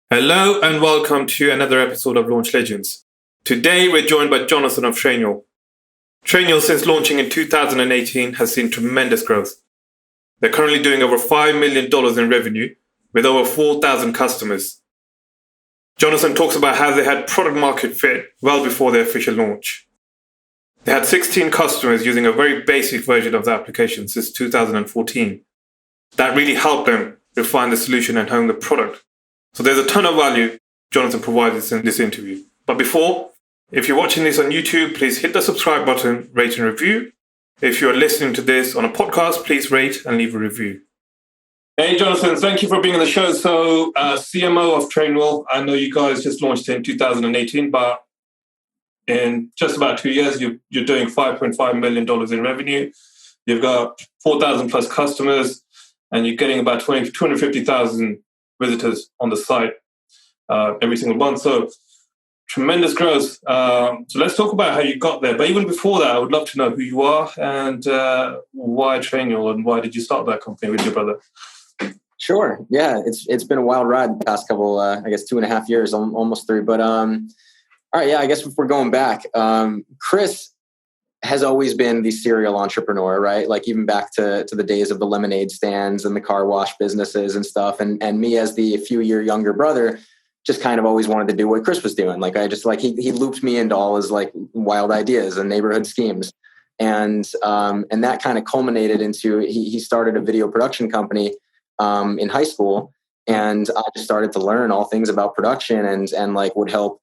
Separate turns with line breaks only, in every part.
Hello and welcome to another episode of Launch Legends. Today we're joined by Jonathan of Trainual. Trainual, since launching in 2018, has seen tremendous growth. They're currently doing over $5 million in revenue with over 4,000 customers. Jonathan talks about how they had product market fit well before their official launch. They had 16 customers using a very basic version of the application since 2014. That really helped them refine the solution and hone the product. So there's a ton of value Jonathan provides in this interview. But before, if you're watching this on YouTube, please hit the subscribe button, rate and review. If you're listening to this on a podcast, please rate and leave a review. Hey, Jonathan, thank you for being on the show. So, CMO of Trainual, I know you guys just launched in 2018, but in just about 2 years, you're doing $5.5 million in revenue. You've got 4,000 plus customers, and you're getting about 250,000 visitors on the site every single month. So tremendous growth. So let's talk about how you got there. But even before that, I would love to know who you are and why Trainual and why did you start that company with your brother?
Sure. Yeah, it's been a wild ride the past couple, 2.5 years, almost 3. But all right, yeah, I guess if we're going back, Chris has always been the serial entrepreneur, right? Like even back to the days of the lemonade stands and the car wash businesses and stuff. And me as the few-year younger brother just kind of always wanted to do what Chris was doing. Like I just he looped me into all his like wild ideas and neighborhood schemes. And that kind of culminated into he started a video production company in high school. And I just started to learn all things about production and like would help,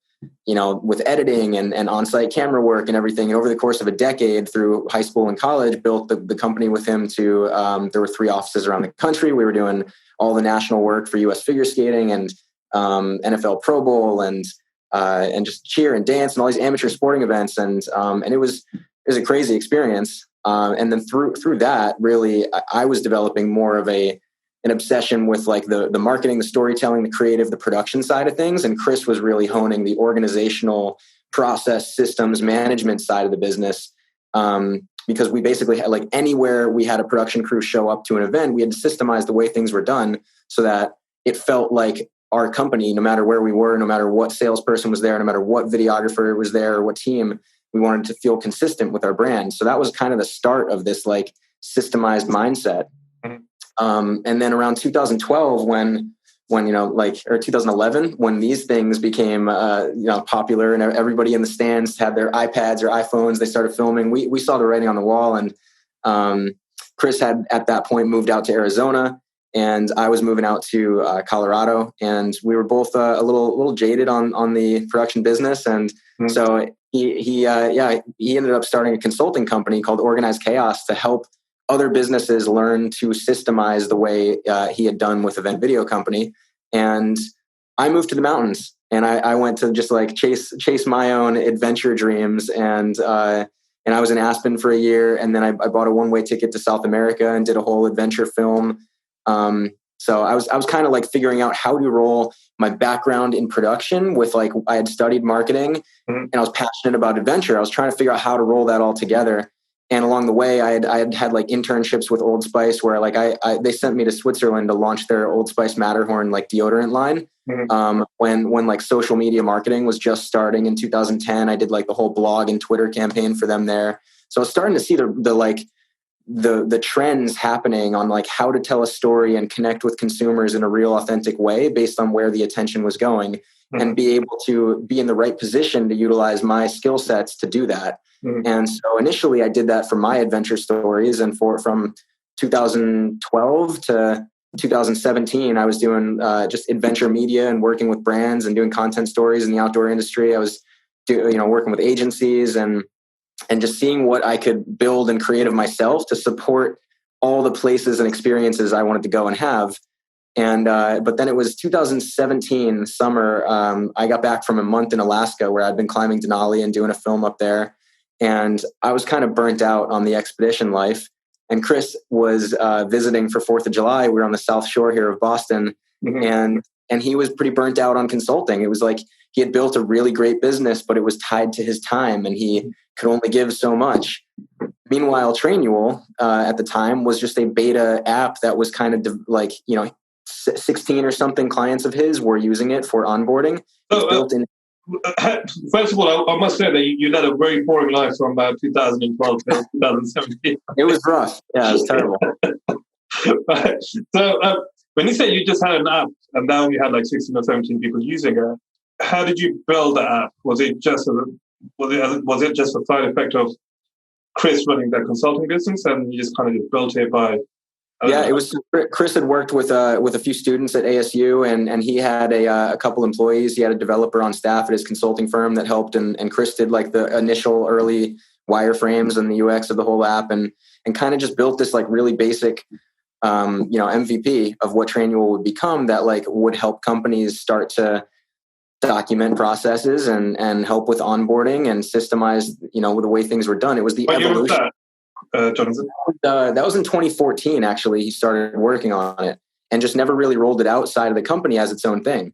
with editing and on-site camera work and everything. And over the course of a decade through high school and college, built the company with him to, there were 3 offices around the country. We were doing all the national work for US figure skating and NFL Pro Bowl and just cheer and dance and all these amateur sporting events. And it was a crazy experience. And then through that, really, I was developing more of an obsession with like the marketing, the storytelling, the creative, the production side of things. And Chris was really honing the organizational process, systems, management side of the business. Because we basically had like anywhere we had a production crew show up to an event, we had to systemize the way things were done so that it felt like our company, no matter where we were, no matter what salesperson was there, no matter what videographer was there or what team, we wanted to feel consistent with our brand. So that was kind of the start of this like systemized mindset. And then around 2012, when or 2011, when these things became popular and everybody in the stands had their iPads or iPhones, they started filming. We saw the writing on the wall, and Chris had at that point moved out to Arizona, and I was moving out to Colorado, and we were both a little jaded on the production business, and so he ended up starting a consulting company called Organized Chaos to help other businesses learn to systemize the way he had done with Event Video Company. And I moved to the mountains and I went to just like chase my own adventure dreams. And I was in Aspen for a year. And then I bought a one-way ticket to South America and did a whole adventure film. So I was kind of like figuring out how to roll my background in production with like, I had studied marketing and I was passionate about adventure. I was trying to figure out how to roll that all together. And along the way, I had like internships with Old Spice where like they sent me to Switzerland to launch their Old Spice Matterhorn like deodorant line. When like social media marketing was just starting in 2010, I did like the whole blog and Twitter campaign for them there. So I was starting to see the trends happening on like how to tell a story and connect with consumers in a real authentic way based on where the attention was going and be able to be in the right position to utilize my skill sets to do that. And so initially I did that for my adventure stories, and from 2012 to 2017, I was doing just adventure media and working with brands and doing content stories in the outdoor industry. I was working with agencies and just seeing what I could build and create of myself to support all the places and experiences I wanted to go and have. And but then it was 2017 summer. I got back from a month in Alaska where I'd been climbing Denali and doing a film up there. And I was kind of burnt out on the expedition life. And Chris was visiting for 4th of July. We were on the South Shore here of Boston. And he was pretty burnt out on consulting. It was like he had built a really great business, but it was tied to his time and he could only give so much. Meanwhile, Trainual at the time was just a beta app that was kind of 16 or something clients of his were using it for onboarding. It's built in.
First of all, I must say that you led a very boring life from 2012 to 2017.
It was rough. Yeah, it was terrible.
So when you say you just had an app and now you had like 16 or 17 people using it, how did you build the app? Was it just a side effect of Chris running that consulting business, and you just kind of built it by?
Yeah, it was. Chris had worked with a few students at ASU, and he had a couple employees. He had a developer on staff at his consulting firm that helped, and Chris did like the initial early wireframes and the UX of the whole app, and kind of just built this like really basic, MVP of what Trainual would become that like would help companies start to document processes and help with onboarding and systemize, the way things were done. It was the evolution.
Jonathan?
That was in 2014, actually. He started working on it and just never really rolled it outside of the company as its own thing.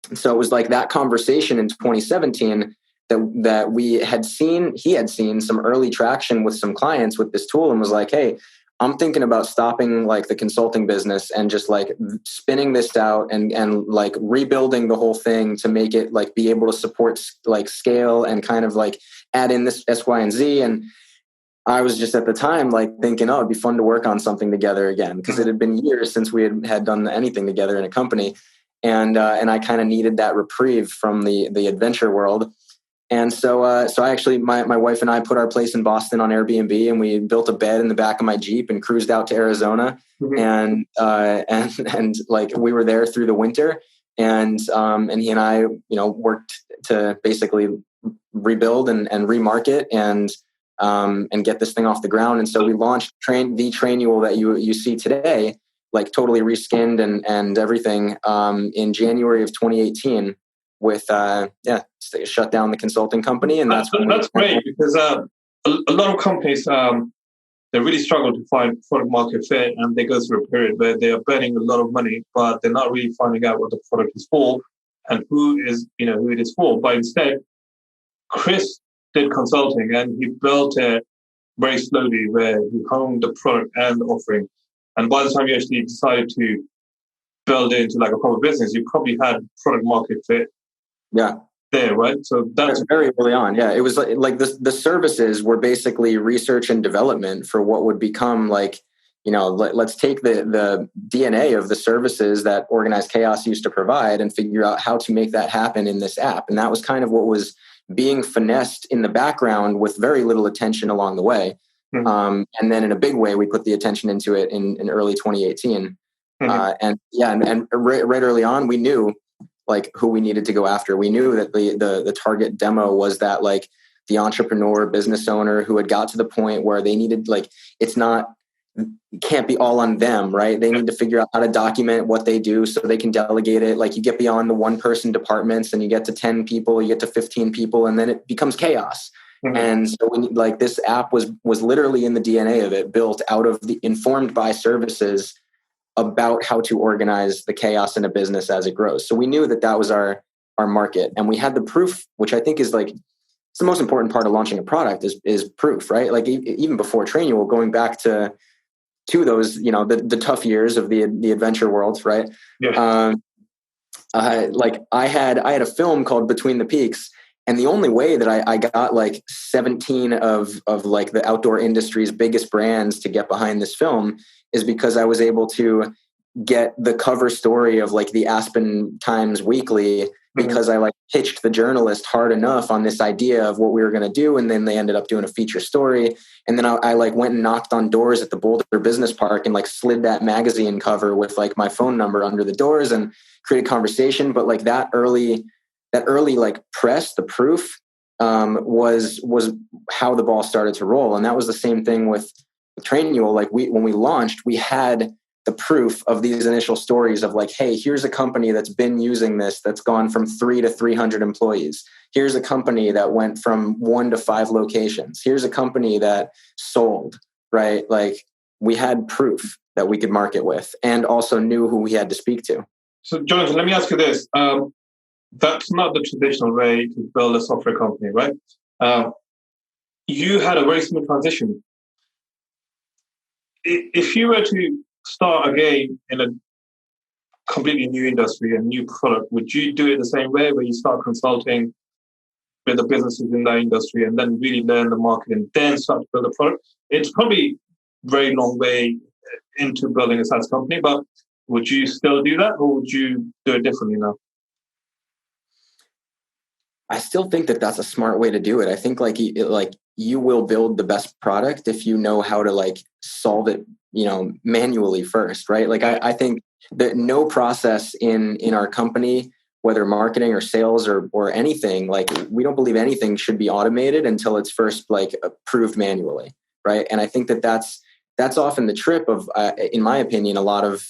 And so it was like that conversation in 2017 that he had seen some early traction with some clients with this tool and was like, hey, I'm thinking about stopping like the consulting business and just like spinning this out and like rebuilding the whole thing to make it like be able to support like scale and kind of like add in this S, Y, and Z. And I was just at the time like thinking, oh, it'd be fun to work on something together again, because it had been years since we had done anything together in a company, and I kind of needed that reprieve from the adventure world. And so I actually, my wife and I put our place in Boston on Airbnb, and we built a bed in the back of my Jeep and cruised out to Arizona, and like we were there through the winter, and he and I worked to basically rebuild and remarket and get this thing off the ground. And so we launched the Trainual that you see today, like totally reskinned and everything, in January of 2018 with, shut down the consulting company. And that's
great, because a lot of companies, they really struggle to find product market fit, and they go through a period where they are burning a lot of money, but they're not really finding out what the product is for and who it is for. But instead, Chris did consulting, and he built it very slowly, where he honed the product and the offering. And by the time you actually decided to build it into like a proper business, you probably had product market fit.
Yeah.
There, right? So that's
very early on. Yeah. It was like the services were basically research and development for what would become like, let's take the DNA of the services that Organized Chaos used to provide and figure out how to make that happen in this app. And that was kind of what was being finessed in the background with very little attention along the way. And then in a big way, we put the attention into it in early 2018. And right early on, we knew like who we needed to go after. We knew that the target demo was that like the entrepreneur business owner who had got to the point where they needed, like, it can't be all on them, right? They need to figure out how to document what they do so they can delegate it. Like you get beyond the one person departments and you get to 10 people, you get to 15 people, and then it becomes chaos. And so like this app was literally in the DNA of it, built out of informed by services about how to organize the chaos in a business as it grows. So we knew that was our market, and we had the proof, which I think is like, it's the most important part of launching a product is proof, right? Like even before Trainual, going back to those, the tough years of the adventure world, right?
Yeah.
Like I had a film called Between the Peaks, and the only way that I got like 17 of like the outdoor industry's biggest brands to get behind this film is because I was able to get the cover story of like the Aspen Times Weekly, because I like pitched the journalist hard enough on this idea of what we were going to do. And then they ended up doing a feature story. And then I like went and knocked on doors at the Boulder Business Park and like slid that magazine cover with like my phone number under the doors and created conversation. But like that early like press, the proof, was how the ball started to roll. And that was the same thing with Trainual. Like when we launched, we had the proof of these initial stories of like, hey, here's a company that's been using this, that's gone from 3 to 300 employees. Here's a company that went from 1 to 5 locations. Here's a company that sold, right? Like we had proof that we could market with, and also knew who we had to speak to.
So Jonathan, let me ask you this. That's not the traditional way to build a software company, right? You had a very smooth transition. If you were to start again in a completely new industry and new product, would you do it the same way where you start consulting with the businesses in that industry and then really learn the market and then start to build a product? It's probably a very long way into building a SaaS company, but would you still do that or would you do it differently now?
I still think that that's a smart way to do it. I think you will build the best product if you know how to solve it, manually first, right? I think that no process in our company, whether marketing or sales or anything, we don't believe anything should be automated until it's first approved manually, right? And I think that that's often the trip of, in my opinion, a lot of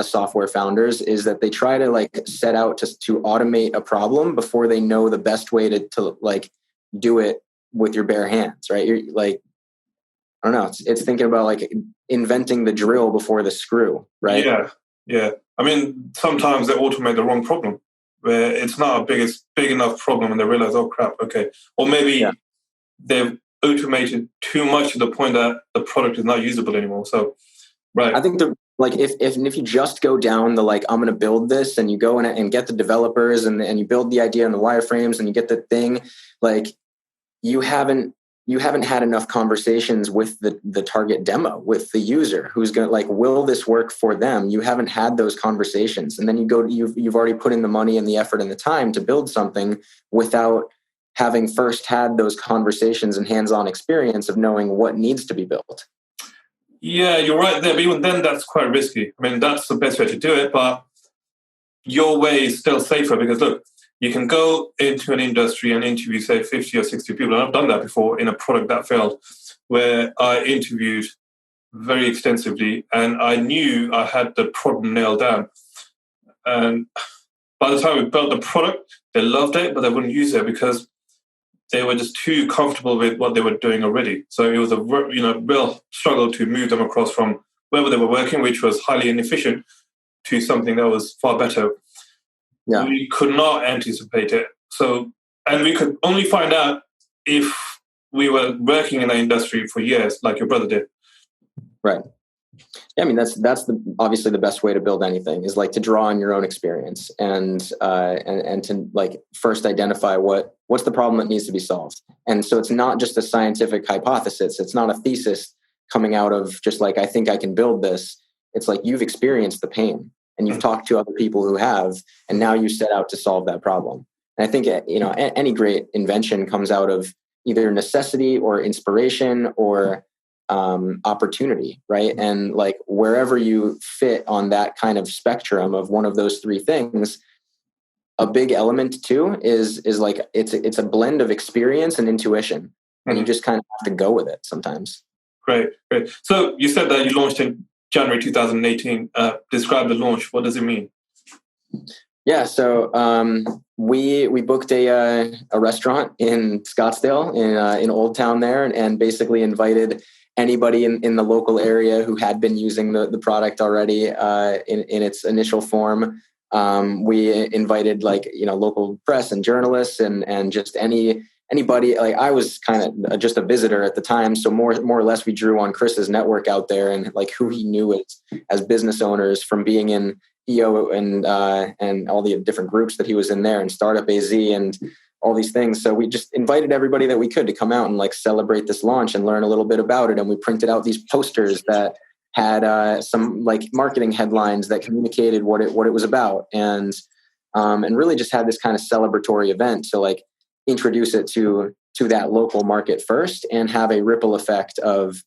software founders is that they try to set out to automate a problem before they know the best way to do it with your bare hands, right? You're I don't know. It's thinking about inventing the drill before the screw, right?
Yeah. I mean, sometimes they automate the wrong problem where it's not a big enough problem and they realize, oh crap, okay. Or maybe they've automated too much to the point that the product is not usable anymore. So, right.
I think if you just go down the I'm going to build this, and you go in and get the developers and you build the idea and the wireframes and you get the thing, you haven't had enough conversations with the target demo, with the user who's going to will this work for them? You haven't had those conversations, and then you've already put in the money and the effort and the time to build something without having first had those conversations and hands-on experience of knowing what needs to be built.
Yeah, you're right there. But even then, that's quite risky. I mean, that's the best way to do it. But your way is still safer because, look, you can go into an industry and interview, say, 50 or 60 people. And I've done that before in a product that failed, where I interviewed very extensively and I knew I had the problem nailed down. And by the time we built the product, they loved it, but they wouldn't use it because they were just too comfortable with what they were doing already. So it was a real struggle to move them across from wherever they were working, which was highly inefficient, to something that was far better. Yeah. We could not anticipate it. So, and we could only find out if we were working in the industry for years, like your brother did.
Right. Yeah, I mean, that's obviously the best way to build anything is to draw on your own experience and to first identify what's the problem that needs to be solved. And so it's not just a scientific hypothesis. It's not a thesis coming out of just I think I can build this. It's you've experienced the pain and you've talked to other people who have, and now you set out to solve that problem. And I think, any great invention comes out of either necessity or inspiration or opportunity, right? And wherever you fit on that kind of spectrum of one of those three things, a big element too is it's a blend of experience and intuition, and you just kind of have to go with it sometimes.
Great. So you said that you launched in January 2018. Describe the launch. What does it mean?
Yeah, so we booked a restaurant in Scottsdale in Old Town there, and basically invited anybody in the local area who had been using the product already in its initial form. We invited local press and journalists and just anybody. I was kind of just a visitor at the time, so more or less we drew on Chris's network out there and who he knew as business owners from being in EO and all the different groups that he was in there, and Startup AZ and all these things. So we just invited everybody that we could to come out and celebrate this launch and learn a little bit about it. And we printed out these posters that had some marketing headlines that communicated what it was about, and really just had this kind of celebratory event to introduce it to that local market first, and have a ripple effect of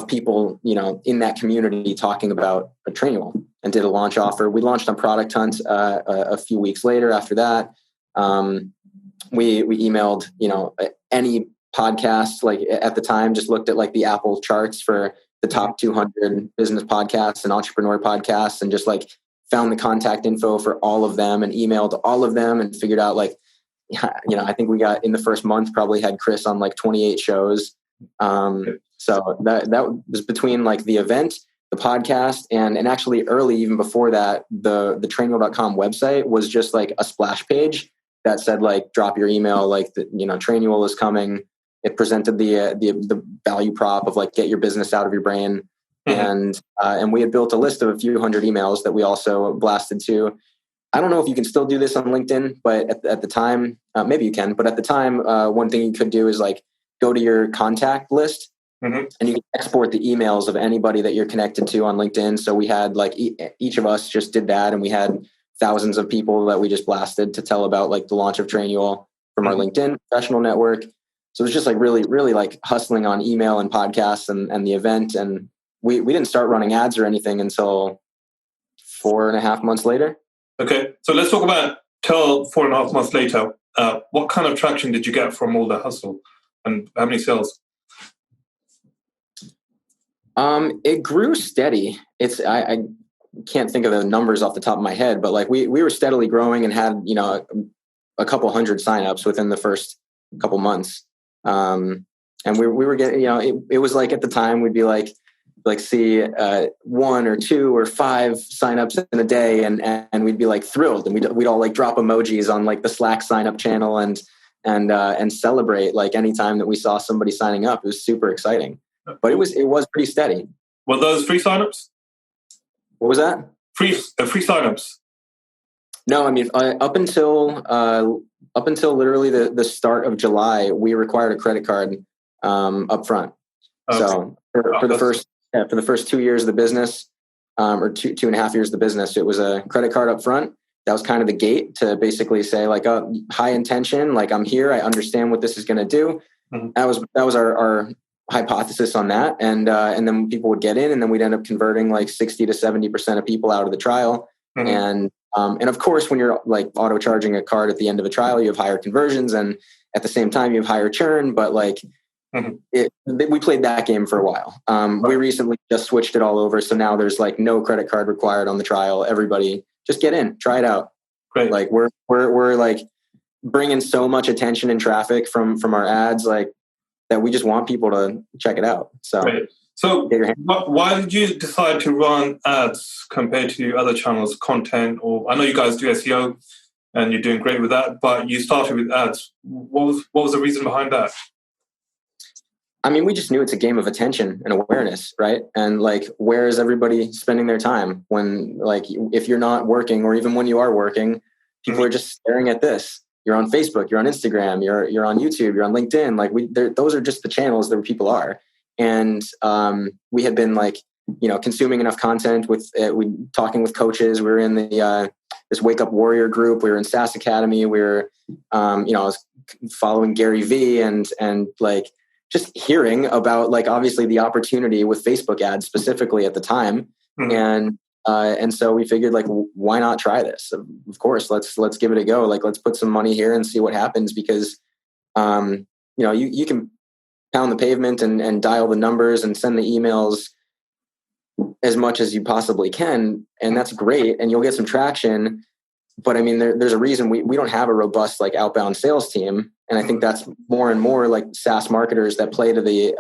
people in that community talking about a Trainual, and did a launch offer. We launched on Product Hunt a few weeks later after that. We emailed any podcast at the time, just looked at the Apple charts for the top 200 business podcasts and entrepreneur podcasts, and just found the contact info for all of them and emailed all of them, and figured out I think we got in the first month probably had Chris on 28 shows. So that was between the event, the podcast, and actually early, even before that, the Trainual.com website was just a splash page that said drop your email, Trainual is coming. It presented the value prop of get your business out of your brain, And we had built a list of a few hundred emails that we also blasted to. I don't know if you can still do this on LinkedIn, but at the time, maybe you can. But at the time, one thing you could do is like go to your contact list, and you can export the emails of anybody that you're connected to on LinkedIn. So we had like each of us just did that, and we had thousands of people that we just blasted to tell about like the launch of Trainual from our LinkedIn professional network. So it was just like really, really like hustling on email and podcasts and the event. And we didn't start running ads or anything until 4.5 months later.
Okay, so let's talk about till 4.5 months later. What kind of traction did you get from all the hustle, and how many sales?
It grew steady. I can't think of the numbers off the top of my head, but like we were steadily growing and had, you know, a couple hundred signups within the first couple months. And we were getting, you know, it was like at the time we'd be like see 1 or 2 or 5 signups in a day, and we'd be like thrilled, and we'd all like drop emojis on like the Slack signup channel and celebrate like anytime that we saw somebody signing up. It was super exciting, but it was pretty steady.
Were those free signups?
What was that?
Free signups?
No, I mean up until literally the start of July, we required a credit card up front. Okay. So for the first 2 years of the business, or 2.5 years of the business, it was a credit card up front. That was kind of the gate to basically say like, high intention, like I'm here, I understand what this is going to do. That was our hypothesis on that, and then people would get in, and then we'd end up converting like 60 to 70% of people out of the trial. And of course, when you're like auto charging a card at the end of a trial, you have higher conversions, and at the same time you have higher churn. But like we played that game for a while. We recently just switched it all over, so now there's like no credit card required on the trial. Everybody just get in, try it out. Great. Like we're like bringing so much attention and traffic from our ads, like that we just want people to check it out. So,
right. So why did you decide to run ads compared to other channels, content? Or I know you guys do SEO and you're doing great with that, but you started with ads. What was the reason behind that?
I mean, we just knew it's a game of attention and awareness, right? And like, where is everybody spending their time when, like, if you're not working, or even when you are working, people are just staring at this. You're on Facebook, you're on Instagram, you're on YouTube, you're on LinkedIn. Like those are just the channels that people are. And we had been like, you know, consuming enough content with talking with coaches. We were in the this Wake Up Warrior group. We were in SaaS Academy. We were, I was following Gary Vee and like just hearing about like obviously the opportunity with Facebook ads specifically at the time. And so we figured like, why not try this? Of course, let's give it a go. Like, let's put some money here and see what happens, because, you can pound the pavement and dial the numbers and send the emails as much as you possibly can. And that's great. And you'll get some traction. But I mean, there's a reason we don't have a robust like outbound sales team. And I think that's more and more like SaaS marketers that play to the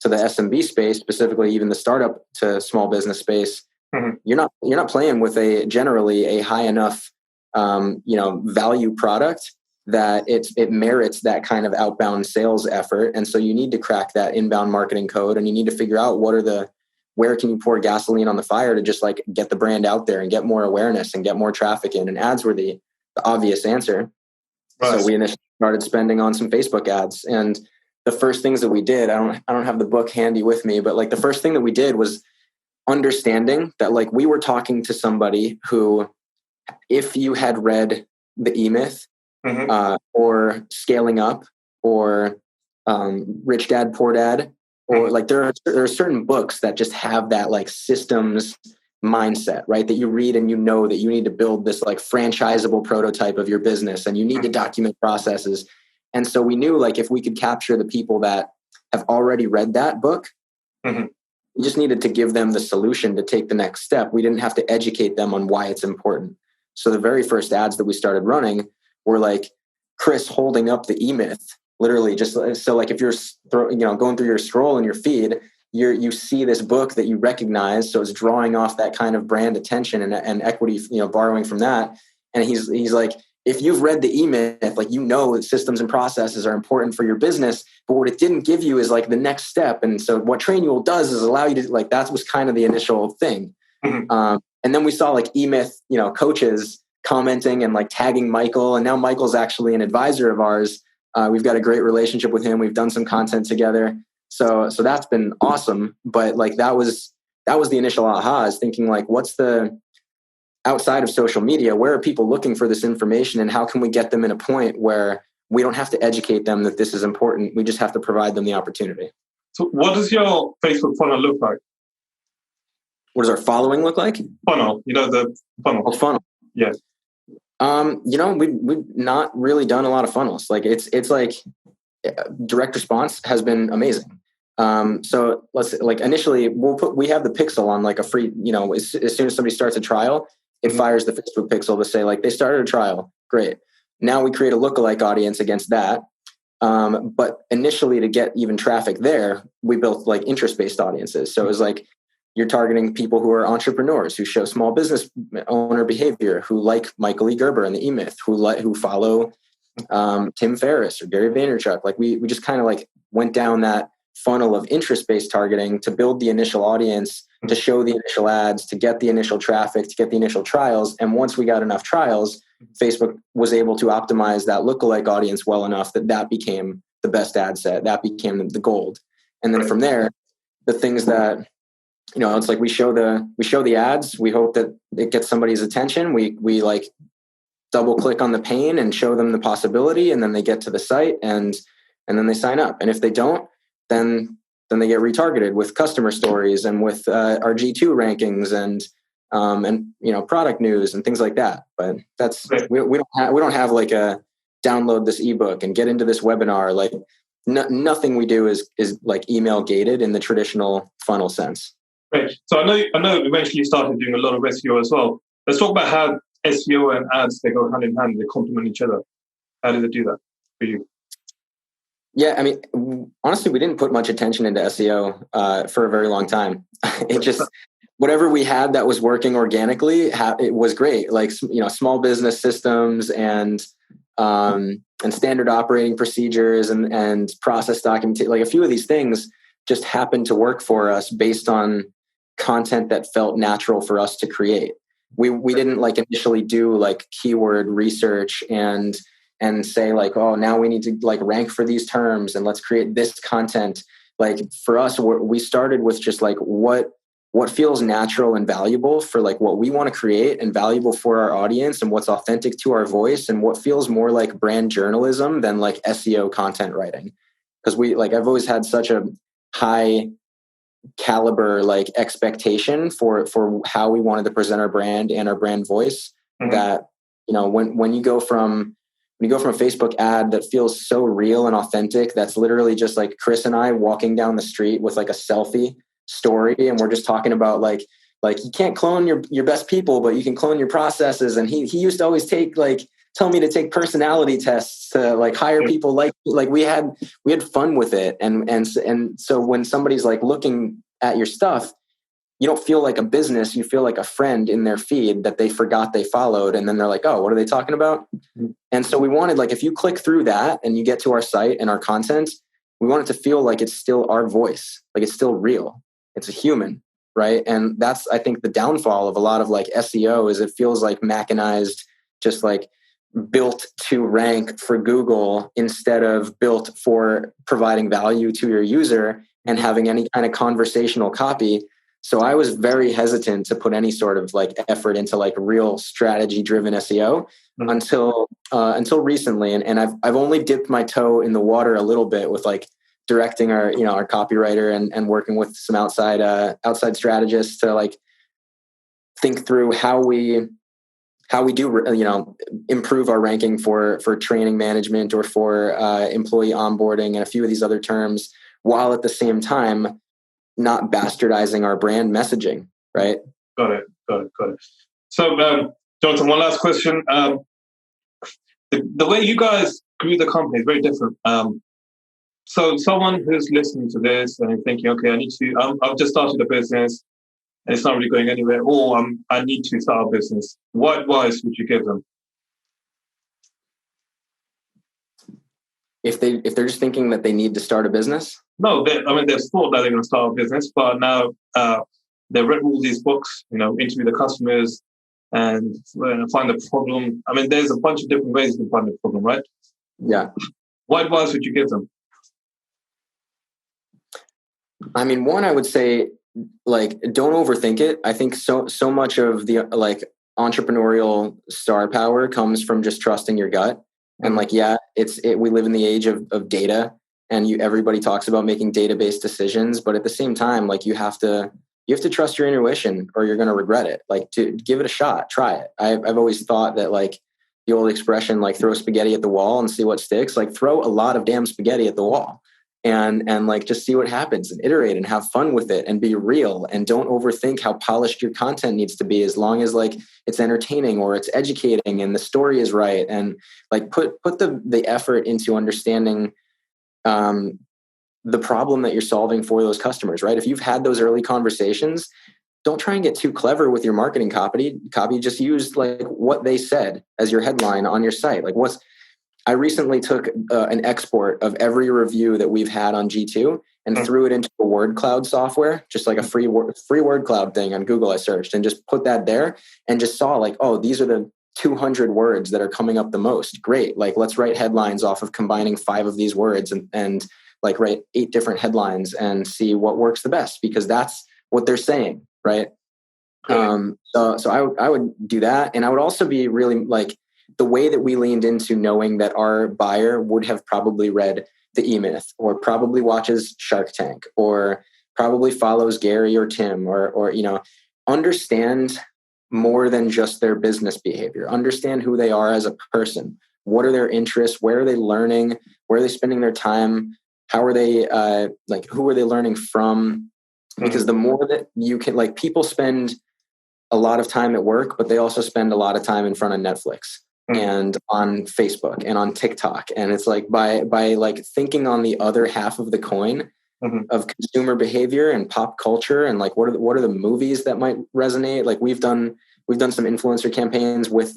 SMB space, specifically even the startup to small business space. You're not playing with generally a high enough value product that it merits that kind of outbound sales effort. And so you need to crack that inbound marketing code, and you need to figure out where can you pour gasoline on the fire to just like get the brand out there and get more awareness and get more traffic in. And ads were the obvious answer. Right. So we initially started spending on some Facebook ads. And the first things that we did, I don't have the book handy with me, but like the first thing that we did was understanding that like we were talking to somebody who, if you had read the E-Myth or Scaling Up or Rich Dad, Poor Dad, or like there are certain books that just have that like systems mindset, right? That you read and you know that you need to build this like franchisable prototype of your business, and you need to document processes. And so we knew like if we could capture the people that have already read that book, we just needed to give them the solution to take the next step. We didn't have to educate them on why it's important. So the very first ads that we started running were like Chris holding up the E-Myth, literally just so like if you're going through your scroll in your feed, you see this book that you recognize. So it's drawing off that kind of brand attention and equity, borrowing from that. And he's like, if you've read the E-Myth, like, you know that systems and processes are important for your business, but what it didn't give you is like the next step. And so what Trainual does is allow you to, like, that was kind of the initial thing. Mm-hmm. And then we saw like E-Myth, coaches commenting and like tagging Michael. And now Michael's actually an advisor of ours. We've got a great relationship with him. We've done some content together. So that's been awesome. But like, that was the initial aha, is thinking like, what's the outside of social media, where are people looking for this information, and how can we get them in a point where we don't have to educate them that this is important? We just have to provide them the opportunity.
So what does your Facebook funnel look like?
What does our following look like?
Funnel, the funnel.
Oh, funnel.
Yeah.
We've not really done a lot of funnels. Like it's like direct response has been amazing. So let's like initially we have the pixel on like a free, as soon as somebody starts a trial, it fires the Facebook pixel to say like they started a trial. Great. Now we create a lookalike audience against that. But initially, to get even traffic there, we built like interest-based audiences. So it was like, you're targeting people who are entrepreneurs, who show small business owner behavior, who like Michael E. Gerber and the E-Myth, who follow Tim Ferriss or Gary Vaynerchuk. Like we just kind of like went down that funnel of interest-based targeting to build the initial audience, to show the initial ads, to get the initial traffic, to get the initial trials. And once we got enough trials, Facebook was able to optimize that lookalike audience well enough that became the best ad set. That became the gold. And then from there, the things that, it's like we show the ads. We hope that it gets somebody's attention. We like double click on the pane and show them the possibility, and then they get to the site and then they sign up. And if they don't, then they get retargeted with customer stories and with our G2 rankings and product news and things like that. But that's we don't have like a download this ebook and get into this webinar. Like nothing we do is like email gated in the traditional funnel sense.
Right. So I know eventually you started doing a lot of SEO as well. Let's talk about how SEO and ads, they go hand in hand, they complement each other. How did it do that for you?
Yeah, I mean, honestly, we didn't put much attention into SEO for a very long time. It just, whatever we had that was working organically, it was great. Like, small business systems and standard operating procedures and process documentation. Like a few of these things just happened to work for us based on content that felt natural for us to create. We didn't like initially do like keyword research and say like, oh, now we need to like rank for these terms and let's create this content. Like for us, we started with just like what feels natural and valuable for like what we want to create and valuable for our audience and what's authentic to our voice and what feels more like brand journalism than like SEO content writing. Because I've always had such a high caliber like expectation for how we wanted to present our brand and our brand voice, that when you go from a Facebook ad that feels so real and authentic, that's literally just like Chris and I walking down the street with like a selfie story, and we're just talking about like you can't clone your best people, but you can clone your processes. And he used to always tell me to take personality tests to like hire people. Like we had fun with it. And so when somebody's like looking at your stuff, you don't feel like a business, you feel like a friend in their feed that they forgot they followed. And then they're like, oh, what are they talking about? Mm-hmm. And so we wanted, like, if you click through that and you get to our site and our content, we want it to feel like it's still our voice, like it's still real. It's a human, right? And that's, I think, the downfall of a lot of like SEO is it feels like mechanized, just like built to rank for Google instead of built for providing value to your user and having any kind of conversational copy. So I was very hesitant to put any sort of like effort into like real strategy driven SEO until recently. And I've only dipped my toe in the water a little bit with like directing our copywriter and working with some outside strategists to like think through how we do improve our ranking for training management or for employee onboarding and a few of these other terms, while at the same time not bastardizing our brand messaging, right?
Got it. So, Jonathan, one last question. The way you guys grew the company is very different. So someone who's listening to this and thinking, okay, I've just started a business and it's not really going anywhere, or I need to start a business. What advice would you give them?
if they're just thinking that they need to start a business?
No, they've thought that they're going to start a business, but now they've read all these books, interview the customers and find the problem. I mean, there's a bunch of different ways to find the problem, right?
Yeah.
What advice would you give them?
I mean, one, I would say, like, don't overthink it. I think so much of the entrepreneurial star power comes from just trusting your gut. And we live in the age of data, and everybody talks about making data-based decisions, but at the same time, like, you have to trust your intuition or you're going to regret it. Like, to give it a shot, try it. I've always thought that, like, the old expression, like, throw spaghetti at the wall and see what sticks, like, throw a lot of damn spaghetti at the wall and like, just see what happens and iterate and have fun with it and be real, and don't overthink how polished your content needs to be, as long as, like, it's entertaining or it's educating and the story is right. And, like, put the effort into understanding the problem that you're solving for those customers, right? If you've had those early conversations, don't try and get too clever with your marketing copy. Just use, like, what they said as your headline on your site. Like, I recently took an export of every review that we've had on G2 and threw it into a word cloud software, just like a free word cloud thing on Google. I searched and just put that there and just saw, like, oh, these are the 200 words that are coming up the most. Great. Like, let's write headlines off of combining 5 of these words and like, write 8 different headlines and see what works the best, because that's what they're saying. Right. So I would do that. And I would also be really, like, the way that we leaned into knowing that our buyer would have probably read the E-Myth, or probably watches Shark Tank, or probably follows Gary or Tim, or understand more than just their business behavior. Understand who they are as a person. What are their interests? Where are they learning? Where are they spending their time? How are they, who are they learning from? Because the more that you can, like, people spend a lot of time at work, but they also spend a lot of time in front of Netflix and on Facebook and on TikTok. And it's like, by like, thinking on the other half of the coin of consumer behavior and pop culture, and, like, what are the movies that might resonate? Like, we've done some influencer campaigns with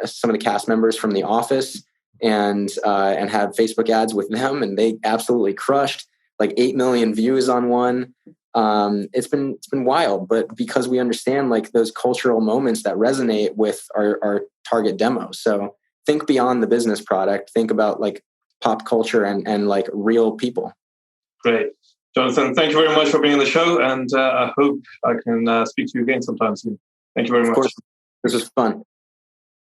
some of the cast members from The Office, and had Facebook ads with them, and they absolutely crushed, like, 8 million views on one. It's been wild, but because we understand, like, those cultural moments that resonate with our target demo. So think beyond the business product, think about, like, pop culture and like, real people.
Great. Jonathan, thank you very much for being on the show, and I hope I can speak to you again sometime soon. Thank you very much.
Of course. This was fun.